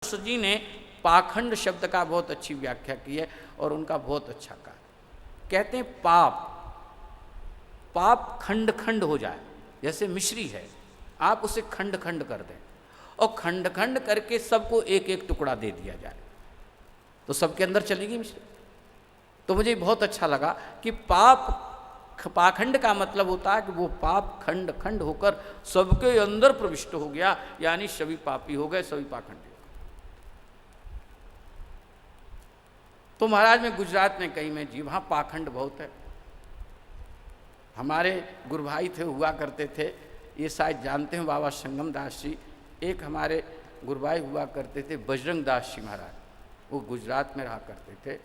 जी ने पाखंड शब्द का बहुत अच्छी व्याख्या की है और उनका बहुत अच्छा कहा। कहते हैं पाप पाप खंड खंड हो जाए, जैसे मिश्री है, आप उसे खंड खंड कर दें और खंड खंड करके सबको एक एक टुकड़ा दे दिया जाए तो सबके अंदर चलेगी मिश्री। तो मुझे बहुत अच्छा लगा कि पाखंड का मतलब होता है कि वो पाप खंड खंड होकर सबके अंदर प्रविष्ट हो गया, यानी सभी पापी हो गए, सभी पाखंडी हो गए। तो महाराज मैं गुजरात में कहीं में जी, वहाँ पाखंड बहुत है। हमारे गुरु भाई थे, हुआ करते थे, ये शायद जानते हैं बाबा संगम दास जी। एक हमारे गुरु भाई हुआ करते थे बजरंग दास जी महाराज, वो गुजरात में रहा करते थे।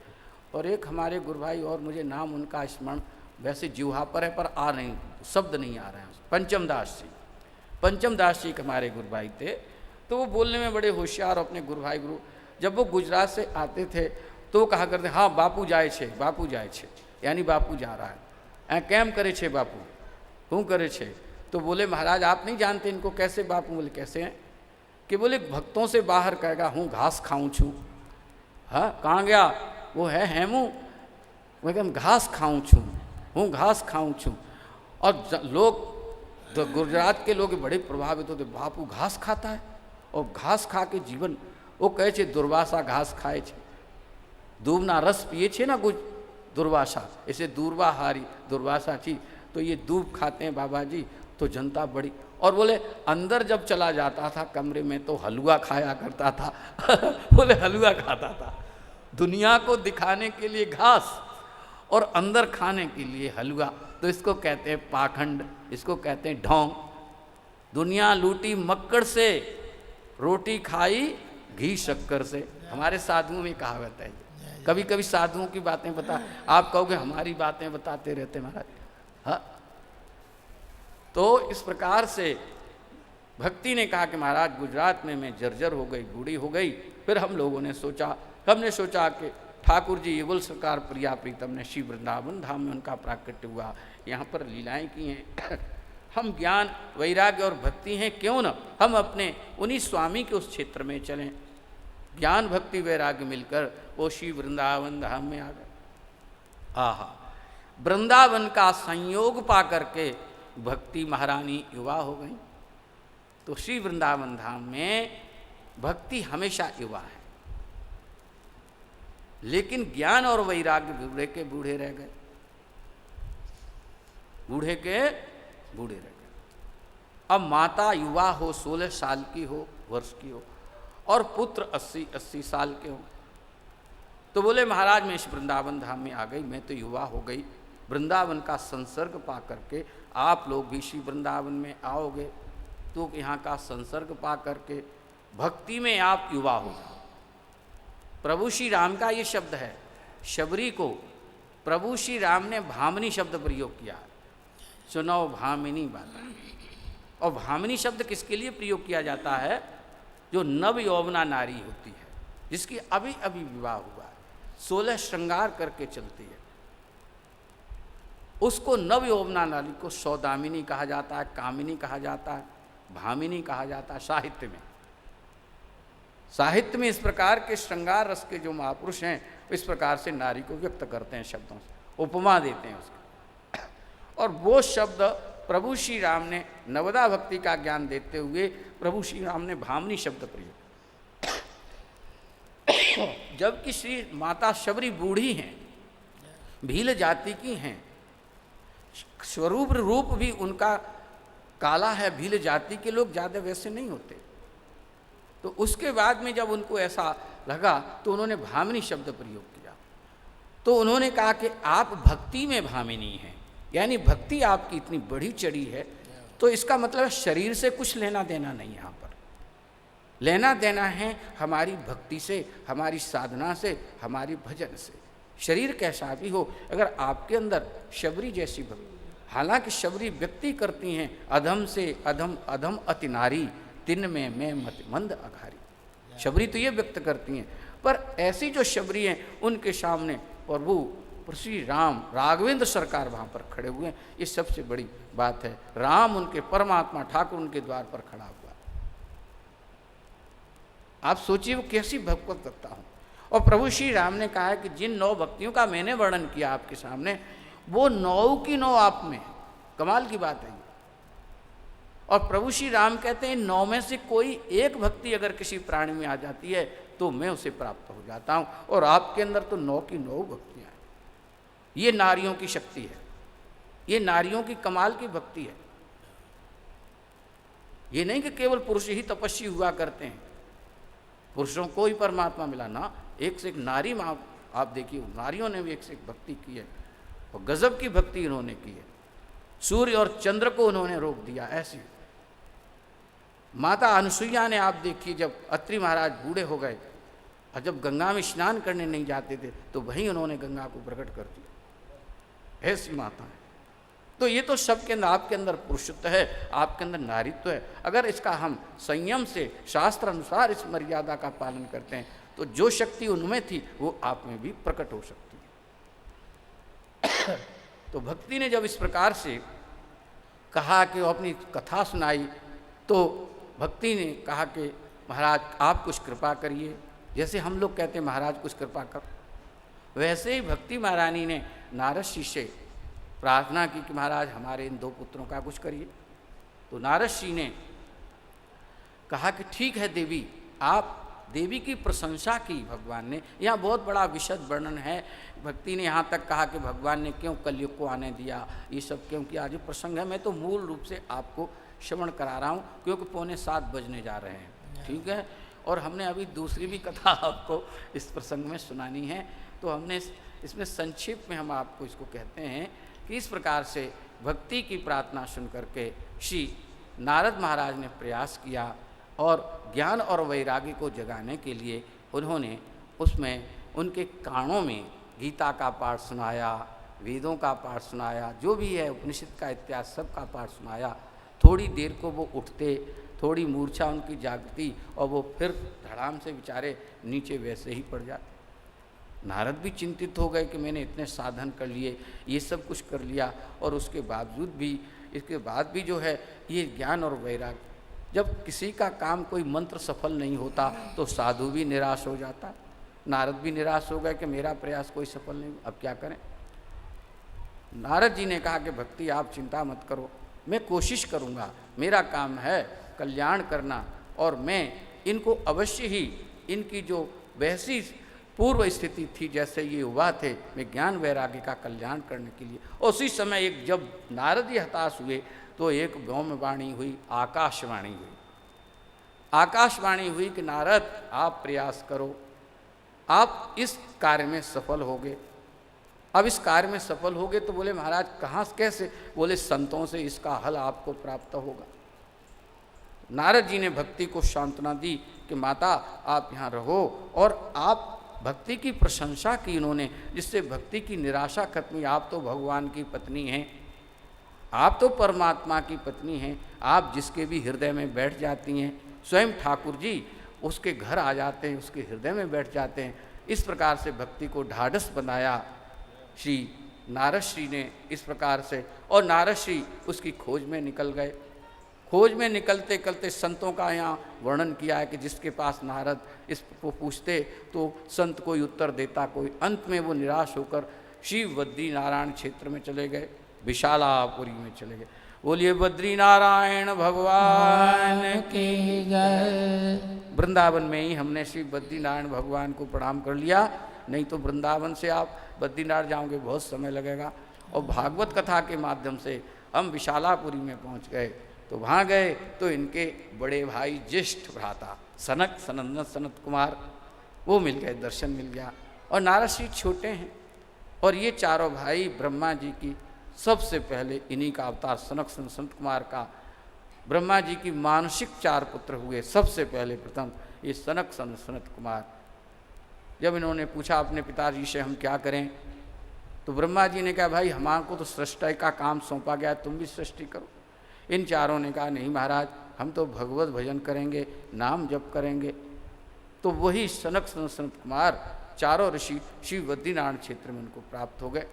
और एक हमारे गुरु भाई, और मुझे नाम उनका स्मरण वैसे जिह्वा पर है पर आ नहीं, शब्द नहीं आ रहे हैं, पंचम दास जी। पंचम दास जी हमारे गुरु भाई थे, तो वो बोलने में बड़े होशियार। अपने गुरु भाई गुरु जब वो गुजरात से आते थे तो वो कहा करते, हाँ बापू जाए छे, बापू जाए छे, यानी बापू जा रहा है। कैम करे छे बापू, क्यों करे छे? तो बोले महाराज आप नहीं जानते इनको। कैसे बापू? बोले कैसे हैं? कि बोले भक्तों से बाहर कहेगा हूँ घास खाऊं छू। हाँ कहाँ गया? वो है हेमू, वो एकदम घास खाऊं छू, हूँ घास खाऊं छू। और लोग तो गुजरात के लोग बड़े प्रभावित होते, बापू घास खाता है और घास खा के जीवन। वो कहे छे दुर्वासा घास खाए छे, दूबना रस पिए छे ना कुछ दुर्वासा, ऐसे दूरवा हारी दुर्वासा थी, तो ये दूब खाते हैं बाबा जी। तो जनता बड़ी, और बोले अंदर जब चला जाता था कमरे में तो हलवा खाया करता था बोले हलवा खाता था, दुनिया को दिखाने के लिए घास और अंदर खाने के लिए हलवा। तो इसको कहते हैं पाखंड, इसको कहते हैं ढोंग। दुनिया लूटी मक्कड़ से, रोटी खाई घी शक्कर से। हमारे साधुओं में कहावत है। कभी कभी साधुओं की बातें बता, आप कहोगे हमारी बातें बताते रहते महाराज। हाँ, तो इस प्रकार से भक्ति ने कहा कि महाराज गुजरात में मैं जर्जर हो गई, बूढ़ी हो गई। फिर हम लोगों ने सोचा, हमने सोचा कि ठाकुर जी युगल सरकार प्रिया प्रीतम ने श्री वृंदावन धाम में उनका प्राकट्य हुआ, यहाँ पर लीलाएं की हैं। हम ज्ञान वैराग्य और भक्ति हैं, क्यों न हम अपने उन्हीं स्वामी के उस क्षेत्र में चलें। ज्ञान भक्ति वैराग्य मिलकर वो श्री वृंदावन धाम में आ गए। आहा, वृंदावन का संयोग पा करके भक्ति महारानी युवा हो गई। तो श्री वृंदावन धाम में भक्ति हमेशा युवा है, लेकिन ज्ञान और वैराग्य बूढ़े के बूढ़े रह गए, बूढ़े के बूढ़े रह गए। अब माता युवा हो, 16 साल की हो, वर्ष की हो, और पुत्र 80 साल के हो। तो बोले महाराज मैं इस वृंदावन धाम में आ गई, मैं तो युवा हो गई, वृंदावन का संसर्ग पा करके आप लोग भी श्री वृंदावन में आओगे तो यहाँ का संसर्ग पा करके भक्ति में आप युवा हो जाओ। प्रभु श्री राम का ये शब्द है, शबरी को प्रभु श्री राम ने भामिनी शब्द प्रयोग किया, सुनो भामिनी बात। और भामिनी शब्द किसके लिए प्रयोग किया जाता है? जो नव यौवना नारी होती है, जिसकी अभी अभी विवाह हुआ है, 16 श्रृंगार करके चलती है, उसको नव यौवना नारी को सौदामिनी कहा जाता है, कामिनी कहा जाता है, भामिनी कहा जाता है। साहित्य में इस प्रकार के श्रृंगार रस के जो महापुरुष हैं इस प्रकार से नारी को व्यक्त करते हैं, शब्दों से उपमा देते हैं उसके। और वो शब्द प्रभु श्री राम ने नवदा भक्ति का ज्ञान देते हुए प्रभु श्री राम ने भामिनी शब्द प्रयोग। जबकि श्री माता शबरी बूढ़ी हैं, भील जाति की हैं, स्वरूप रूप भी उनका काला है, भील जाति के लोग ज़्यादा वैसे नहीं होते। तो उसके बाद में जब उनको ऐसा लगा तो उन्होंने भामिनी शब्द प्रयोग किया। तो उन्होंने कहा कि आप भक्ति में भामिनी हैं, यानी भक्ति आपकी इतनी बढ़ी चढ़ी है, तो इसका मतलब शरीर से कुछ लेना देना नहीं, यहाँ पर लेना देना है हमारी भक्ति से, हमारी साधना से, हमारी भजन से। शरीर कैसा भी हो, अगर आपके अंदर शबरी जैसी भक्ति, हालांकि शबरी व्यक्ति करती हैं अधम से अधम अधम अति नारी, तिन में मैं मत मंद अघारी। शबरी तो ये व्यक्त करती हैं, पर ऐसी जो शबरी हैं उनके सामने प्रभु श्री राम राघवेंद्र सरकार वहाँ पर खड़े हुए हैं। ये सबसे बड़ी बात है, राम उनके परमात्मा ठाकुर उनके द्वार पर खड़ा हुआ। आप सोचिए वो कैसी भगवत हूँ। और प्रभु श्री राम ने कहा है कि जिन 9 भक्तियों का मैंने वर्णन किया आपके सामने, वो 9 की 9 आप में है। कमाल की बात है ये। और प्रभु श्री राम कहते हैं 9 में से कोई एक भक्ति अगर किसी प्राणी में आ जाती है तो मैं उसे प्राप्त हो जाता हूँ। और आपके अंदर तो 9 की 9 भक्तियाँ हैं। ये नारियों की शक्ति है, ये नारियों की कमाल की भक्ति है। ये नहीं कि केवल पुरुष ही तपस्वी हुआ करते हैं, पुरुषों को ही परमात्मा मिला ना, एक से एक नारी में आप देखिए, नारियों ने भी एक से एक भक्ति की है और गजब की भक्ति इन्होंने की है। सूर्य और चंद्र को उन्होंने रोक दिया। ऐसी माता अनुसुईया ने आप देखिए, जब अत्रि महाराज बूढ़े हो गए और जब गंगा में स्नान करने नहीं जाते थे तो वहीं उन्होंने गंगा को प्रकट कर दिया। ऐसी माता है। तो ये तो सबके अंदर, आपके अंदर पुरुषत्व है, आपके अंदर नारीत्व है। अगर इसका हम संयम से शास्त्र अनुसार इस मर्यादा का पालन करते हैं तो जो शक्ति उनमें थी वो आप में भी प्रकट हो सकती है। तो भक्ति ने जब इस प्रकार से कहा कि वो अपनी कथा सुनाई तो भक्ति ने कहा कि महाराज आप कुछ कृपा करिए। जैसे हम लोग कहते हैं महाराज कुछ कृपा कर, वैसे ही भक्ति महारानी ने नारद जी से प्रार्थना की कि महाराज हमारे इन 2 पुत्रों का कुछ करिए। तो नारद जी ने कहा कि ठीक है देवी, आप देवी की प्रशंसा की भगवान ने। यहाँ बहुत बड़ा विशद वर्णन है। भक्ति ने यहाँ तक कहा कि भगवान ने क्यों कलयुग को आने दिया, ये सब क्यों किया। आज प्रसंग है, मैं तो मूल रूप से आपको श्रवण करा रहा हूँ क्योंकि 6:45 बजने जा रहे हैं, ठीक है। और हमने अभी दूसरी भी कथा आपको इस प्रसंग में सुनानी है। तो हमने इसमें संक्षेप में हम आपको इसको कहते हैं कि इस प्रकार से भक्ति की प्रार्थना सुन करके श्री नारद महाराज ने प्रयास किया और ज्ञान और वैराग्य को जगाने के लिए उन्होंने उसमें उनके कानों में गीता का पाठ सुनाया, वेदों का पाठ सुनाया, जो भी है उपनिषद का इत्यादि सब का पाठ सुनाया। थोड़ी देर को वो उठते, थोड़ी मूर्छा उनकी जागती और वो फिर धड़ाम से बेचारे नीचे वैसे ही पड़ जाते। नारद भी चिंतित हो गए कि मैंने इतने साधन कर लिए, ये सब कुछ कर लिया और उसके बावजूद भी, इसके बाद भी जो है ये ज्ञान और वैराग्य, जब किसी का काम कोई मंत्र सफल नहीं होता तो साधु भी निराश हो जाता। नारद भी निराश हो गए कि मेरा प्रयास कोई सफल नहीं, अब क्या करें। नारद जी ने कहा कि भक्ति आप चिंता मत करो, मैं कोशिश करूँगा, मेरा काम है कल्याण करना और मैं इनको अवश्य ही इनकी जो वैसी पूर्व स्थिति थी जैसे ये हुआ थे, मैं ज्ञान वैराग्य का कल्याण करने के लिए। उसी समय एक जब नारद जी हताश हुए तो एक व्योमवाणी हुई, आकाशवाणी हुई। आकाशवाणी हुई कि नारद आप प्रयास करो, आप इस कार्य में सफल होगे। अब इस कार्य में सफल होगे तो बोले महाराज कहाँ कैसे, बोले संतों से इसका हल आपको प्राप्त होगा। नारद जी ने भक्ति को सांत्वना दी कि माता आप यहाँ रहो और आप भक्ति की प्रशंसा की इन्होंने, जिससे भक्ति की निराशा खत्म हुई। आप तो भगवान की पत्नी हैं, आप तो परमात्मा की पत्नी हैं, आप जिसके भी हृदय में बैठ जाती हैं, स्वयं ठाकुर जी उसके घर आ जाते हैं, उसके हृदय में बैठ जाते हैं। इस प्रकार से भक्ति को ढाढ़स बनाया श्री नारद श्री ने इस प्रकार से, और नारद श्री उसकी खोज में निकल गए। खोज में निकलते निकलते संतों का यहाँ वर्णन किया है कि जिसके पास नारद इसको पूछते तो संत कोई उत्तर देता, कोई। अंत में वो निराश होकर श्री बद्री नारायण क्षेत्र में चले गए, विशालापुरी में चले गए। बोलिए बद्री नारायण भगवान की जय। वृंदावन में ही हमने श्री बद्री नारायण भगवान को प्रणाम कर लिया, नहीं तो वृंदावन से आप बद्रीनाथ जाओगे बहुत समय लगेगा। और भागवत कथा के माध्यम से हम विशालापुरी में पहुंच गए। तो वहाँ गए तो इनके बड़े भाई ज्येष्ठ भ्राता सनक सनंदन सनत कुमार वो मिल गए, दर्शन मिल गया। और नारद श्री छोटे हैं और ये चारों भाई ब्रह्मा जी की सबसे पहले इन्हीं का अवतार सनक सनत कुमार का, ब्रह्मा जी की मानसिक 4 पुत्र हुए। सबसे पहले प्रथम ये सनक सनत कुमार। जब इन्होंने पूछा अपने पिताजी से हम क्या करें, तो ब्रह्मा जी ने कहा भाई हमारे को तो सृष्टि का काम सौंपा गया, तुम भी सृष्टि करो। इन चारों ने कहा नहीं महाराज हम तो भगवत भजन करेंगे, नाम जप करेंगे। तो वही सनक सनत कुमार चारों ऋषि श्री बद्रीनारायण क्षेत्र में उनको प्राप्त हो गए।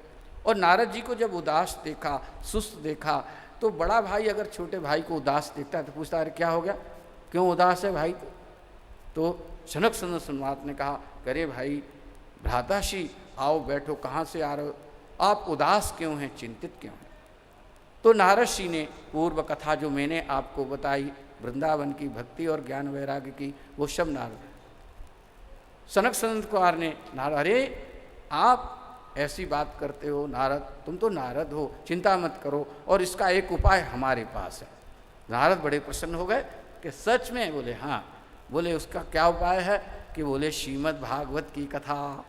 और नारद जी को जब उदास देखा, सुस्त देखा, तो बड़ा भाई अगर छोटे भाई को उदास देखता है तो पूछता है क्या हो गया, क्यों उदास है भाई। तो सनक सनंदन महाराज ने कहा, करे भाई भ्राताश्री आओ बैठो, कहाँ से आ रहे हो, आप उदास क्यों हैं, चिंतित क्यों हैं। तो नारद जी ने पूर्व कथा जो मैंने आपको बताई वृंदावन की भक्ति और ज्ञान वैराग्य की, वो सब नारद सनक सनंदन कुमार ने नारद, अरे आप ऐसी बात करते हो नारद, तुम तो नारद हो, चिंता मत करो और इसका एक उपाय हमारे पास है। नारद बड़े प्रसन्न हो गए कि सच में, बोले हाँ। बोले उसका क्या उपाय है कि बोले श्रीमद् भागवत की कथा।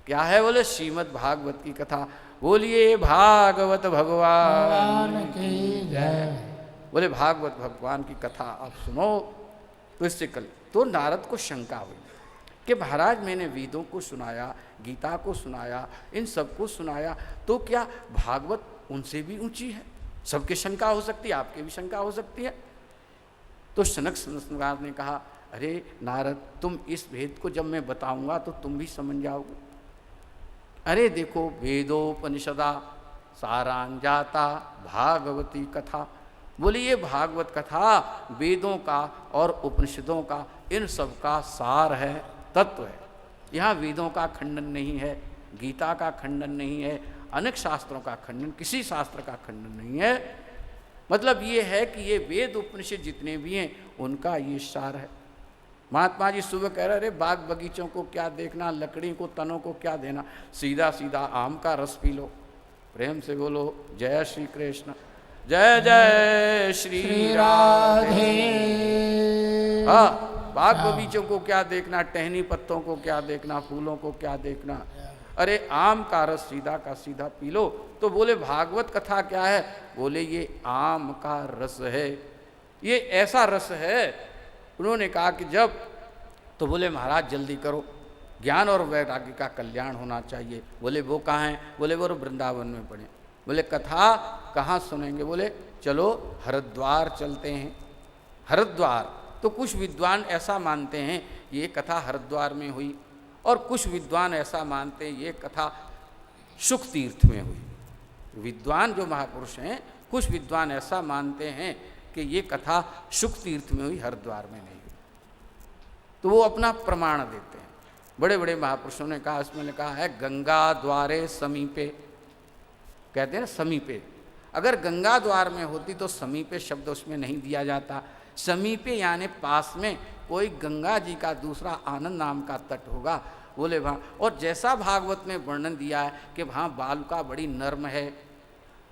क्या है, बोले श्रीमद् भागवत की कथा। बोलिए भागवत भगवान की जय। बोले भागवत भगवान की कथा आप सुनो। तो इससे कल तो नारद को शंका हुई कि महाराज मैंने वेदों को सुनाया, गीता को सुनाया, इन सबको सुनाया, तो क्या भागवत उनसे भी ऊंची है। सबकी शंका हो सकती है, आपकी भी शंका हो सकती है। तो सनक सनंदन ने कहा, अरे नारद तुम इस भेद को जब मैं बताऊंगा तो तुम भी समझ जाओगे। अरे देखो वेदोपनिषदा सारांजाता भागवती कथा। बोले ये भागवत कथा वेदों का और उपनिषदों का, इन सब का सार है, तत्व है। यहाँ वेदों का खंडन नहीं है, गीता का खंडन नहीं है, अनेक शास्त्रों का खंडन, किसी शास्त्र का खंडन नहीं है। मतलब ये है कि ये वेद उपनिषद जितने भी हैं उनका ये सार है। महात्मा जी सुबह कह रहे, अरे बाग बगीचों को क्या देखना, लकड़ी को तनों को क्या देना, सीधा सीधा आम का रस पी लो। प्रेम से बोलो जय श्री कृष्ण, जय जय श्री राधे। हाँ, बाग बगीचों को क्या देखना, टहनी पत्तों को क्या देखना, फूलों को क्या देखना, अरे आम का रस सीधा का सीधा पी लो। तो बोले भागवत कथा क्या है, बोले ये आम का रस है, ये ऐसा रस है। उन्होंने कहा कि जब, तो बोले महाराज जल्दी करो, ज्ञान और वैराग्य का कल्याण होना चाहिए। बोले वो कहाँ हैं, बोले वो वृंदावन में पढ़े। बोले कथा कहाँ सुनेंगे, बोले चलो हरिद्वार चलते हैं। हरिद्वार, तो कुछ विद्वान ऐसा मानते हैं ये कथा हरिद्वार में हुई, और कुछ विद्वान ऐसा मानते हैं ये कथा शुक तीर्थ में हुई। विद्वान जो महापुरुष हैं, कुछ विद्वान ऐसा मानते हैं कि ये कथा शुक तीर्थ में हुई, हरिद्वार में नहीं हुई। तो वो अपना प्रमाण देते हैं। बड़े बड़े महापुरुषों ने कहा, इसमें लिखा है गंगा द्वारे समीपे, कहते हैं ना समीपे। अगर गंगा द्वार में होती तो समीपे शब्द उसमें नहीं दिया जाता। समीपे यानी पास में कोई गंगा जी का दूसरा आनंद नाम का तट होगा। बोले वहाँ, और जैसा भागवत में वर्णन दिया है कि वहाँ बालुका बड़ी नर्म है,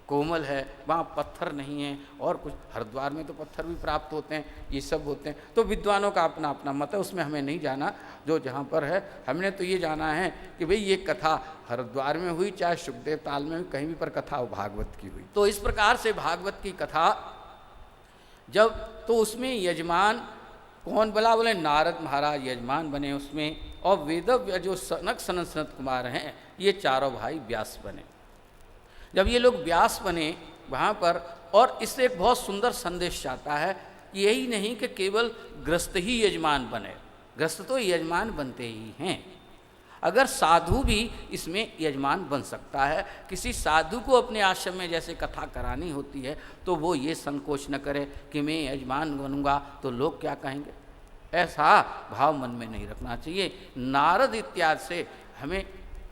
कोमल है, वहाँ पत्थर नहीं है, और कुछ हरिद्वार में तो पत्थर भी प्राप्त होते हैं, ये सब होते हैं। तो विद्वानों का अपना अपना मत है, उसमें हमें नहीं जाना, जो जहाँ पर है। हमने तो ये जाना है कि भाई ये कथा हरिद्वार में हुई, चाहे सुखदेव ताल में हुई, कहीं भी पर कथा हो भागवत की हुई। तो इस प्रकार से भागवत की कथा जब, तो उसमें यजमान कौन बना, बोले नारद महाराज यजमान बने उसमें, और वेदव्य जो सनक सनंदन कुमार हैं ये चारों भाई व्यास बने। जब ये लोग व्यास बने वहाँ पर, और इससे एक बहुत सुंदर संदेश आता है, यही नहीं कि केवल गृहस्थ ही यजमान बने, गृहस्थ तो यजमान बनते ही हैं, अगर साधु भी इसमें यजमान बन सकता है। किसी साधु को अपने आश्रम में जैसे कथा करानी होती है तो वो ये संकोच न करे कि मैं यजमान बनूंगा तो लोग क्या कहेंगे, ऐसा भाव मन में नहीं रखना चाहिए। नारद इत्यादि से हमें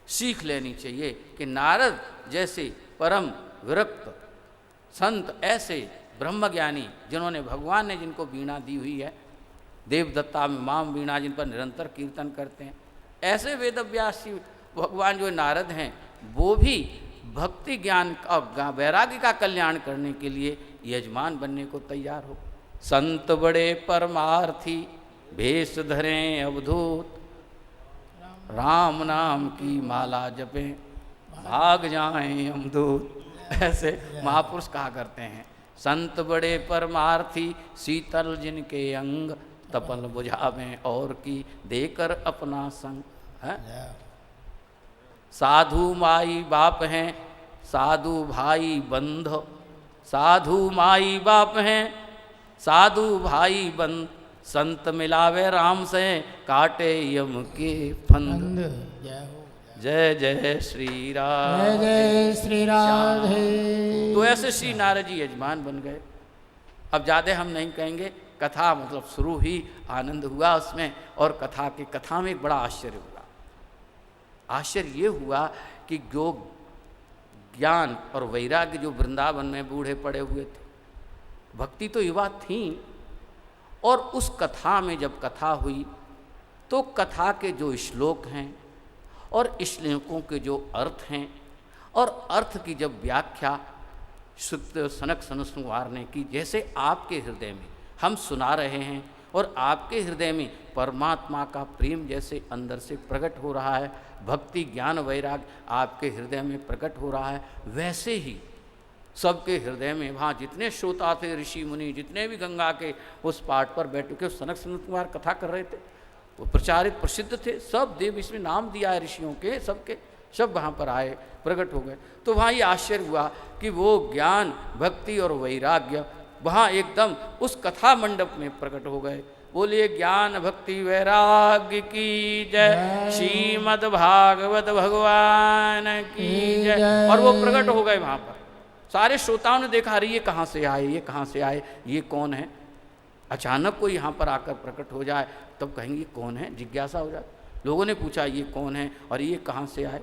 सीख लेनी चाहिए कि नारद जैसे परम विरक्त संत, ऐसे ब्रह्मज्ञानी जिन्होंने, भगवान ने जिनको वीणा दी हुई है, देवदत्ता में माम वीणा, जिन पर निरंतर कीर्तन करते हैं, ऐसे वेदव्यास भगवान जो नारद हैं वो भी भक्ति ज्ञान का, वैराग्य का कल्याण करने के लिए यजमान बनने को तैयार हो। संत बड़े परमार्थी भेष धरें अवधूत, राम नाम की माला जपें भाग जाएं अमदूत। ऐसे महापुरुष कहा करते हैं। संत बड़े परमार्थी शीतल जिनके अंग, तपल बुझावें और की देकर अपना संग है। साधु माई बाप हैं, साधु भाई बंध, साधु माई बाप हैं, साधु भाई बंध, संत मिलावे राम से काटे यम के फंद। जय जय श्री राधे, जय श्री राधे। तो ऐसे श्री नारद जी यजमान बन गए। अब ज़्यादा हम नहीं कहेंगे, कथा मतलब शुरू ही आनंद हुआ उसमें, और कथा में एक बड़ा आश्चर्य हुआ। आश्चर्य ये हुआ कि जो ज्ञान और वैराग्य जो वृंदावन में बूढ़े पड़े हुए थे, भक्ति तो युवा थी, और उस कथा में जब कथा हुई तो कथा के जो श्लोक हैं और श्लोकों के जो अर्थ हैं और अर्थ की जब व्याख्या सुखदेव सनक सनत कुमार ने की, जैसे आपके हृदय में हम सुना रहे हैं और आपके हृदय में परमात्मा का प्रेम जैसे अंदर से प्रकट हो रहा है, भक्ति ज्ञान वैराग्य आपके हृदय में प्रकट हो रहा है, वैसे ही सबके हृदय में वहाँ जितने श्रोता थे, ऋषि मुनि जितने भी गंगा के उस पाठ पर बैठ के सनक सनत कुमार कथा कर रहे थे, वो प्रचारित प्रसिद्ध थे, सब देव इसमें नाम दिया है ऋषियों के, सबके सब वहाँ पर आए, प्रकट हो गए। तो वहाँ ये आश्चर्य हुआ कि वो ज्ञान भक्ति और वैराग्य वहाँ एकदम उस कथा मंडप में प्रकट हो गए। बोलिए ज्ञान भक्ति वैराग्य की जय, श्रीमद् भागवत भगवान की जय। और वो प्रकट हो गए वहाँ पर। सारे श्रोताओं ने देखा, अरे ये कहाँ से आए, ये कहाँ से आए, ये कौन है। अचानक कोई यहाँ पर आकर प्रकट हो जाए तब कहेंगे कौन है, जिज्ञासा हो जाए। लोगों ने पूछा ये कौन है और ये कहाँ से आए,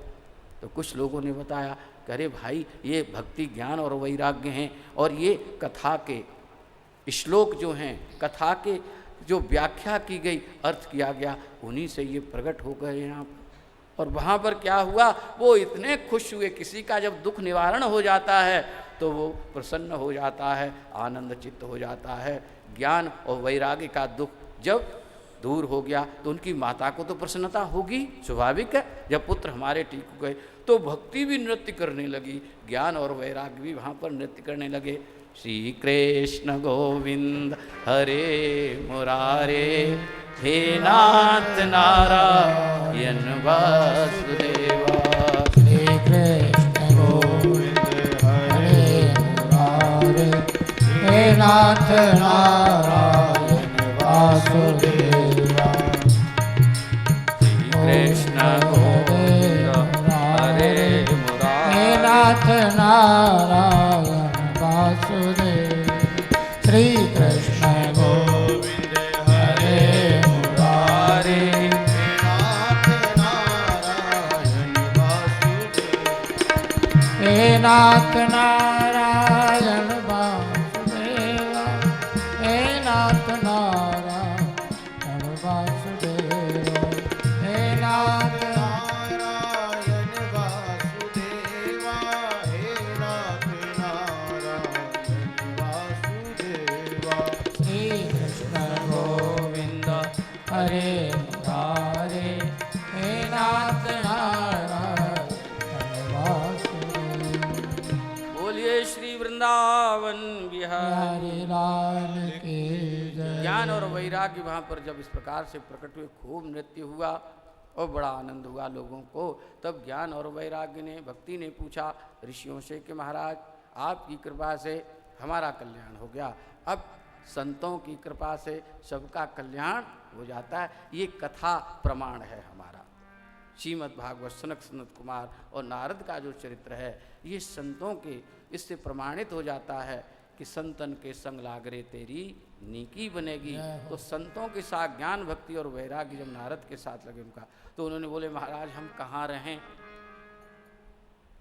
तो कुछ लोगों ने बताया कि अरे भाई ये भक्ति ज्ञान और वैराग्य हैं, और ये कथा के श्लोक जो हैं, कथा के जो व्याख्या की गई, अर्थ किया गया, उन्हीं से ये प्रकट हो गए यहाँ पर। और वहाँ पर क्या हुआ, वो इतने खुश हुए। किसी का जब दुख निवारण हो जाता है तो वो प्रसन्न हो जाता है, आनंद चित्त हो जाता है। ज्ञान और वैराग्य का दुख जब दूर हो गया तो उनकी माता को तो प्रसन्नता होगी, स्वाभाविक है। जब पुत्र हमारे ठीक हो गए तो भक्ति भी नृत्य करने लगी, ज्ञान और वैराग्य भी वहाँ पर नृत्य करने लगे। श्री कृष्ण गोविंद हरे मुरारे, हे नाथ नारायण वासुदेवा। श्री कृष्ण गोविंद हरे मुरारे, हे नाथ नारायण वासुदेवा। कृष्ण गोविंद हरे मुरारे, हे नाथ नारायण वासुदेव। श्री कृष्ण गोविंद हरे मुरारे, हे नाथ नारायण वासुदेव। हे नाथ नारायण वासुदेव, हे नाथ नारायण वासुदेव, हे नाथ नारायण वासुदेवा, हे नाथ नारायण वासुदेवा। श्री कृष्ण गोविंद हरे मुरारे, हे नाथ नारायण वासुदेव। बोलिए श्री वृंदावन बिहारी हरे लाल की जय। ज्ञान और वैराग्य वहाँ पर जब इस प्रकार से प्रकट हुए, खूब नृत्य हुआ और बड़ा आनंद हुआ लोगों को। तब ज्ञान और वैराग्य ने, भक्ति ने पूछा ऋषियों से कि महाराज आपकी कृपा से हमारा कल्याण हो गया, अब संतों की कृपा से सबका कल्याण हो जाता है। ये कथा प्रमाण है हमारा। श्रीमद् भागवत सनक सनत कुमार और नारद का जो चरित्र है, ये संतों के इससे प्रमाणित हो जाता है कि संतन के संग लागरे तेरी नीकी बनेगी। तो संतों के साथ ज्ञान भक्ति और वैराग्य जब नारद के साथ लगे उनका, तो उन्होंने बोले महाराज हम कहाँ रहें।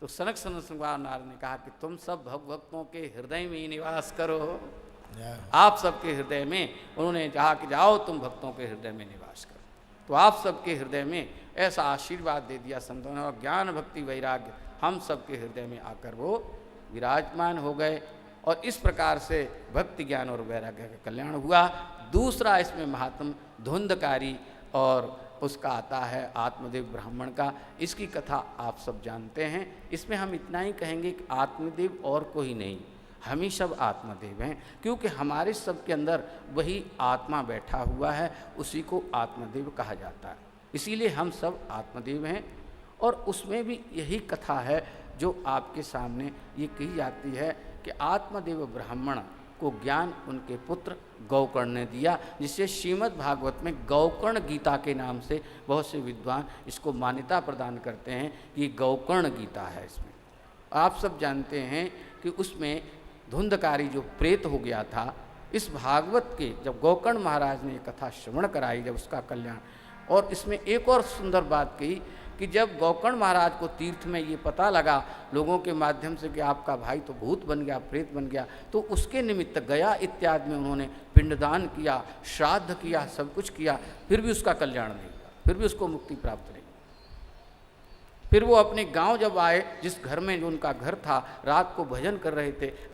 तो सनक सनत कुमार नारद ने कहा कि तुम सब भक्तों के हृदय में ही निवास करो। आप सबके हृदय में, उन्होंने कहा कि जाओ तुम भक्तों के हृदय में निवास करो। तो आप सबके हृदय में ऐसा आशीर्वाद दे दिया संतों ने, और ज्ञान भक्ति वैराग्य हम सबके हृदय में आकर वो विराजमान हो गए। और इस प्रकार से भक्ति ज्ञान और वैराग्य का कल्याण हुआ। दूसरा इसमें महात्म धुंधकारी और उसका आता है आत्मदेव ब्राह्मण का। इसकी कथा आप सब जानते हैं। इसमें हम इतना ही कहेंगे कि आत्मदेव और कोई नहीं, हम ही सब आत्मदेव हैं, क्योंकि हमारे सब के अंदर वही आत्मा बैठा हुआ है, उसी को आत्मदेव कहा जाता है। इसीलिए हम सब आत्मदेव हैं। और उसमें भी यही कथा है जो आपके सामने ये कही जाती है कि आत्मदेव ब्राह्मण को ज्ञान उनके पुत्र गौकर्ण ने दिया, जिससे श्रीमद् भागवत में गौकर्ण गीता के नाम से बहुत से विद्वान इसको मान्यता प्रदान करते हैं कि गौकर्ण गीता है। इसमें आप सब जानते हैं कि उसमें धुंधकारी जो प्रेत हो गया था, इस भागवत के जब गोकर्ण महाराज ने ये कथा श्रवण कराई, जब उसका कल्याण, और इसमें एक और सुंदर बात कही कि जब गोकर्ण महाराज को तीर्थ में ये पता लगा लोगों के माध्यम से कि आपका भाई तो भूत बन गया, प्रेत बन गया, तो उसके निमित्त गया इत्यादि में उन्होंने पिंडदान किया, श्राद्ध किया, सब कुछ किया, फिर भी उसका कल्याण नहीं हुआ, फिर भी उसको मुक्ति प्राप्त नहीं। फिर वो अपने गांव जब आए, जिस घर में जो उनका घर था, रात को भजन कर रहे थे,